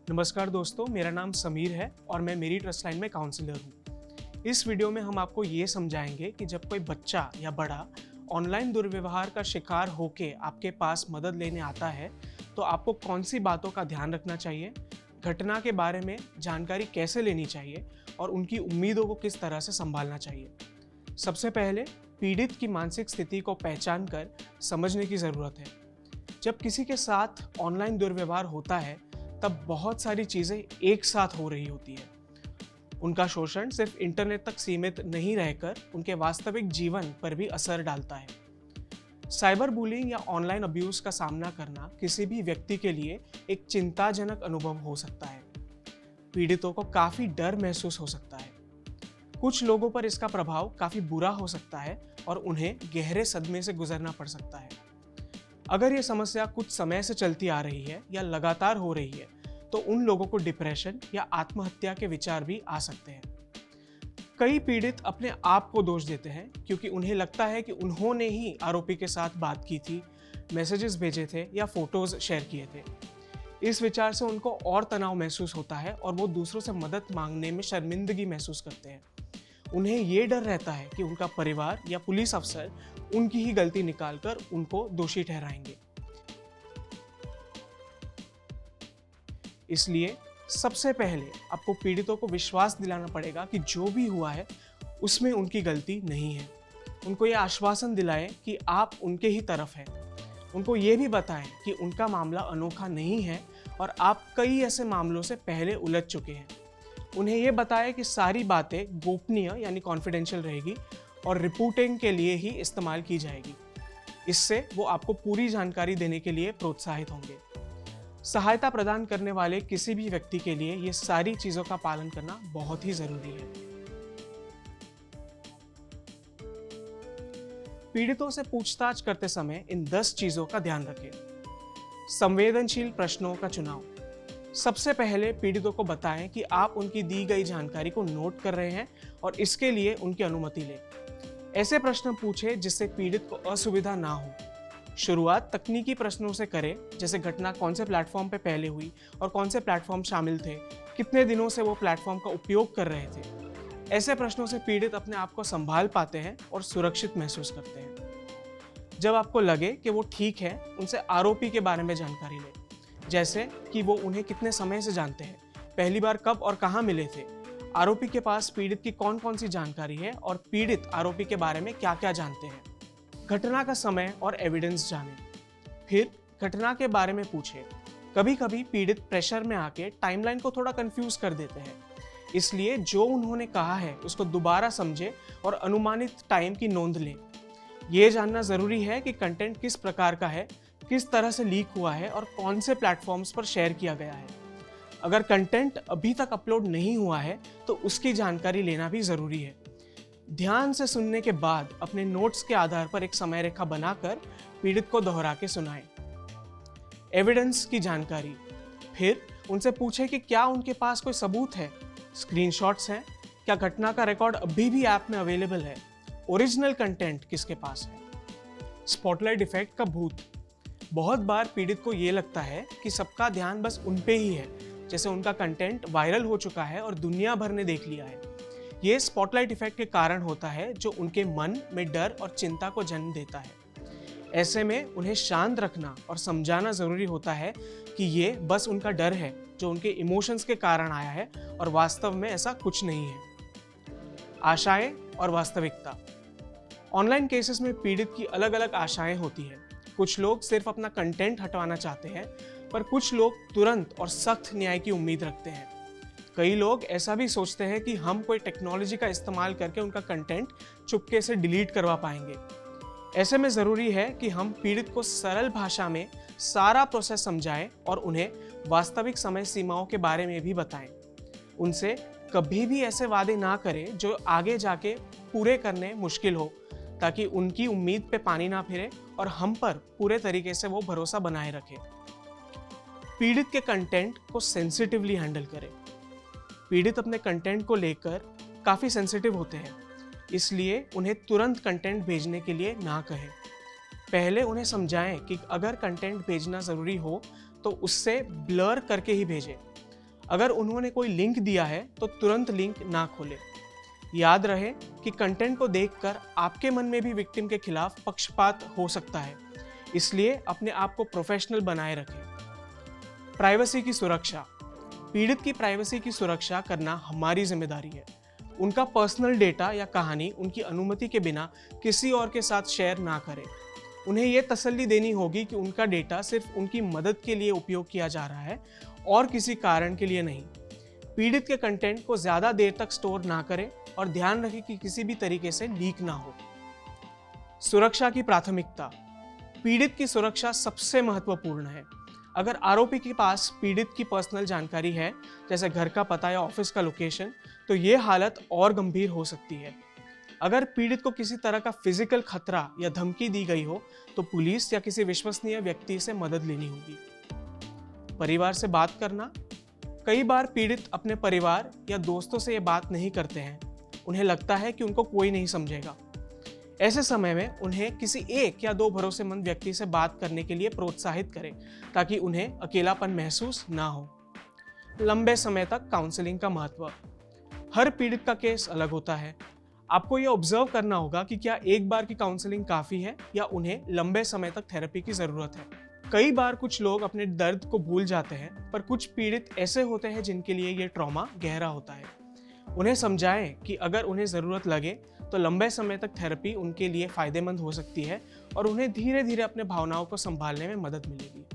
नमस्कार दोस्तों, मेरा नाम समीर है और मैं मेरी ट्रस्ट लाइन में काउंसलर हूँ। इस वीडियो में हम आपको ये समझाएंगे कि जब कोई बच्चा या बड़ा ऑनलाइन दुर्व्यवहार का शिकार होके आपके पास मदद लेने आता है तो आपको कौन सी बातों का ध्यान रखना चाहिए, घटना के बारे में जानकारी कैसे लेनी चाहिए और उनकी उम्मीदों को किस तरह से संभालना चाहिए। सबसे पहले पीड़ित की मानसिक स्थिति को पहचान कर समझने की ज़रूरत है। जब किसी के साथ ऑनलाइन दुर्व्यवहार होता है तब बहुत सारी चीज़ें एक साथ हो रही होती है। उनका शोषण सिर्फ इंटरनेट तक सीमित नहीं रहकर उनके वास्तविक जीवन पर भी असर डालता है। साइबर बुलिंग या ऑनलाइन अब्यूज का सामना करना किसी भी व्यक्ति के लिए एक चिंताजनक अनुभव हो सकता है। पीड़ितों को काफ़ी डर महसूस हो सकता है। कुछ लोगों पर इसका प्रभाव काफ़ी बुरा हो सकता है और उन्हें गहरे सदमे से गुजरना पड़ सकता है। अगर ये समस्या कुछ समय से चलती आ रही है या लगातार हो रही है तो उन लोगों को डिप्रेशन या आत्महत्या के विचार भी आ सकते हैं। कई पीड़ित अपने आप को दोष देते हैं क्योंकि उन्हें लगता है कि उन्होंने ही आरोपी के साथ बात की थी, मैसेजेस भेजे थे या फोटोज शेयर किए थे। इस विचार से उनको और तनाव महसूस होता है और वो दूसरों से मदद मांगने में शर्मिंदगी महसूस करते हैं। उन्हें ये डर रहता है कि उनका परिवार या पुलिस अफसर उनकी ही गलती निकालकर उनको दोषी ठहराएंगे। इसलिए सबसे पहले आपको पीड़ितों को विश्वास दिलाना पड़ेगा कि जो भी हुआ है उसमें उनकी गलती नहीं है। उनको ये आश्वासन दिलाएं कि आप उनके ही तरफ हैं। उनको ये भी बताएं कि उनका मामला अनोखा नहीं है और आप कई ऐसे मामलों से पहले उलझ चुके हैं। उन्हें ये बताएं कि सारी बातें गोपनीय यानी कॉन्फिडेंशियल रहेगी और रिपोर्टिंग के लिए ही इस्तेमाल की जाएगी। इससे वो आपको पूरी जानकारी देने के लिए प्रोत्साहित होंगे। सहायता प्रदान करने वाले किसी भी व्यक्ति के लिए ये सारी चीज़ों का पालन करना बहुत ही ज़रूरी है। पीड़ितों से पूछताछ करते समय इन 10 चीज़ों का ध्यान रखें। संवेदनशील प्रश्नों का चुनाव। सबसे पहले पीड़ितों को बताएं कि आप उनकी दी गई जानकारी को नोट कर रहे हैं और इसके लिए उनकी अनुमति लें। ऐसे प्रश्न पूछें जिससे पीड़ित को असुविधा ना हो। शुरुआत तकनीकी प्रश्नों से करें, जैसे घटना कौन से प्लेटफॉर्म पे पहले हुई और कौन से प्लेटफॉर्म शामिल थे, कितने दिनों से वो प्लेटफॉर्म का उपयोग कर रहे थे। ऐसे प्रश्नों से पीड़ित अपने आप को संभाल पाते हैं और सुरक्षित महसूस करते हैं। जब आपको लगे कि वो ठीक है, उनसे आरोपी के बारे में जानकारी लें, जैसे कि वो उन्हें कितने समय से जानते हैं, पहली बार कब और कहाँ मिले थे, आरोपी के पास पीड़ित की कौन कौन सी जानकारी है और पीड़ित आरोपी के बारे में क्या क्या जानते हैं। घटना का समय और एविडेंस जानें। फिर घटना के बारे में पूछें। कभी कभी पीड़ित प्रेशर में आके टाइमलाइन को थोड़ा कंफ्यूज कर देते हैं, इसलिए जो उन्होंने कहा है उसको दोबारा समझें और अनुमानित टाइम की नोंद लें। ये जानना ज़रूरी है कि कंटेंट किस प्रकार का है, किस तरह से लीक हुआ है और कौन से प्लेटफॉर्म्स पर शेयर किया गया है। अगर कंटेंट अभी तक अपलोड नहीं हुआ है तो उसकी जानकारी लेना भी ज़रूरी है। ध्यान से सुनने के बाद अपने नोट्स के आधार पर एक समय रेखा बनाकर पीड़ित को दोहरा के सुनाएं। एविडेंस की जानकारी। फिर उनसे पूछें कि क्या उनके पास कोई सबूत है, स्क्रीनशॉट्स हैं, क्या घटना का रिकॉर्ड अभी भी ऐप में अवेलेबल है, ओरिजिनल कंटेंट किसके पास है। स्पॉटलाइट इफेक्ट का भूत। बहुत बार पीड़ित को ये लगता है कि सबका ध्यान बस उन पे ही है, जैसे उनका कंटेंट वायरल हो चुका है और दुनिया भर ने देख लिया है। ये स्पॉटलाइट इफेक्ट के कारण होता है जो उनके मन में डर और चिंता को जन्म देता है। ऐसे में उन्हें शांत रखना और समझाना ज़रूरी होता है कि ये बस उनका डर है जो उनके इमोशंस के कारण आया है और वास्तव में ऐसा कुछ नहीं है। आशाएं और वास्तविकता। ऑनलाइन केसेस में पीड़ित की अलग अलग आशाएं होती हैं। कुछ लोग सिर्फ अपना कंटेंट हटवाना चाहते हैं, पर कुछ लोग तुरंत और सख्त न्याय की उम्मीद रखते हैं। कई लोग ऐसा भी सोचते हैं कि हम कोई टेक्नोलॉजी का इस्तेमाल करके उनका कंटेंट चुपके से डिलीट करवा पाएंगे। ऐसे में ज़रूरी है कि हम पीड़ित को सरल भाषा में सारा प्रोसेस समझाएं और उन्हें वास्तविक समय सीमाओं के बारे में भी बताएं। उनसे कभी भी ऐसे वादे ना करें जो आगे जाके पूरे करने मुश्किल हो, ताकि उनकी उम्मीद पे पानी ना फिरे और हम पर पूरे तरीके से वो भरोसा बनाए रखें। पीड़ित के कंटेंट को सेंसिटिवली हैंडल करें। पीड़ित अपने कंटेंट को लेकर काफ़ी सेंसिटिव होते हैं, इसलिए उन्हें तुरंत कंटेंट भेजने के लिए ना कहें। पहले उन्हें समझाएं कि अगर कंटेंट भेजना ज़रूरी हो तो उससे ब्लर करके ही भेजें। अगर उन्होंने कोई लिंक दिया है तो तुरंत लिंक ना खोलें। याद रहे कि कंटेंट को देखकर आपके मन में भी विक्टिम के खिलाफ पक्षपात हो सकता है, इसलिए अपने आप को प्रोफेशनल बनाए रखें। प्राइवेसी की सुरक्षा। पीड़ित की प्राइवेसी की सुरक्षा करना हमारी जिम्मेदारी है। उनका पर्सनल डेटा या कहानी उनकी अनुमति के बिना किसी और के साथ शेयर ना करें। उन्हें यह तसल्ली देनी होगी कि उनका डेटा सिर्फ उनकी मदद के लिए उपयोग किया जा रहा है और किसी कारण के लिए नहीं। पीड़ित के कंटेंट को ज़्यादा देर तक स्टोर ना करें और ध्यान रखें कि किसी भी तरीके से लीक ना हो। सुरक्षा की प्राथमिकता। पीड़ित की सुरक्षा सबसे महत्वपूर्ण है। अगर आरोपी के पास पीड़ित की पर्सनल जानकारी है, जैसे घर का पता या ऑफिस का लोकेशन, तो ये हालत और गंभीर हो सकती है। अगर पीड़ित को किसी तरह का फिजिकल खतरा या धमकी दी गई हो तो पुलिस या किसी विश्वसनीय व्यक्ति से मदद लेनी होगी। परिवार से बात करना। कई बार पीड़ित अपने परिवार या दोस्तों से ये बात नहीं करते हैं। उन्हें लगता है कि उनको कोई नहीं समझेगा। ऐसे समय में उन्हें किसी एक या दो भरोसेमंद व्यक्ति से बात करने के लिए प्रोत्साहित करें ताकि उन्हें अकेलापन महसूस ना हो। लंबे समय तक काउंसलिंग का महत्व। हर पीड़ित का केस अलग होता है। आपको यह ऑब्जर्व करना होगा कि क्या एक बार की काउंसलिंग काफ़ी है या उन्हें लंबे समय तक थेरेपी की ज़रूरत है। कई बार कुछ लोग अपने दर्द को भूल जाते हैं, पर कुछ पीड़ित ऐसे होते हैं जिनके लिए ये ट्रॉमा गहरा होता है। उन्हें समझाएं कि अगर उन्हें ज़रूरत लगे तो लंबे समय तक थेरेपी उनके लिए फ़ायदेमंद हो सकती है और उन्हें धीरे धीरे अपने भावनाओं को संभालने में मदद मिलेगी।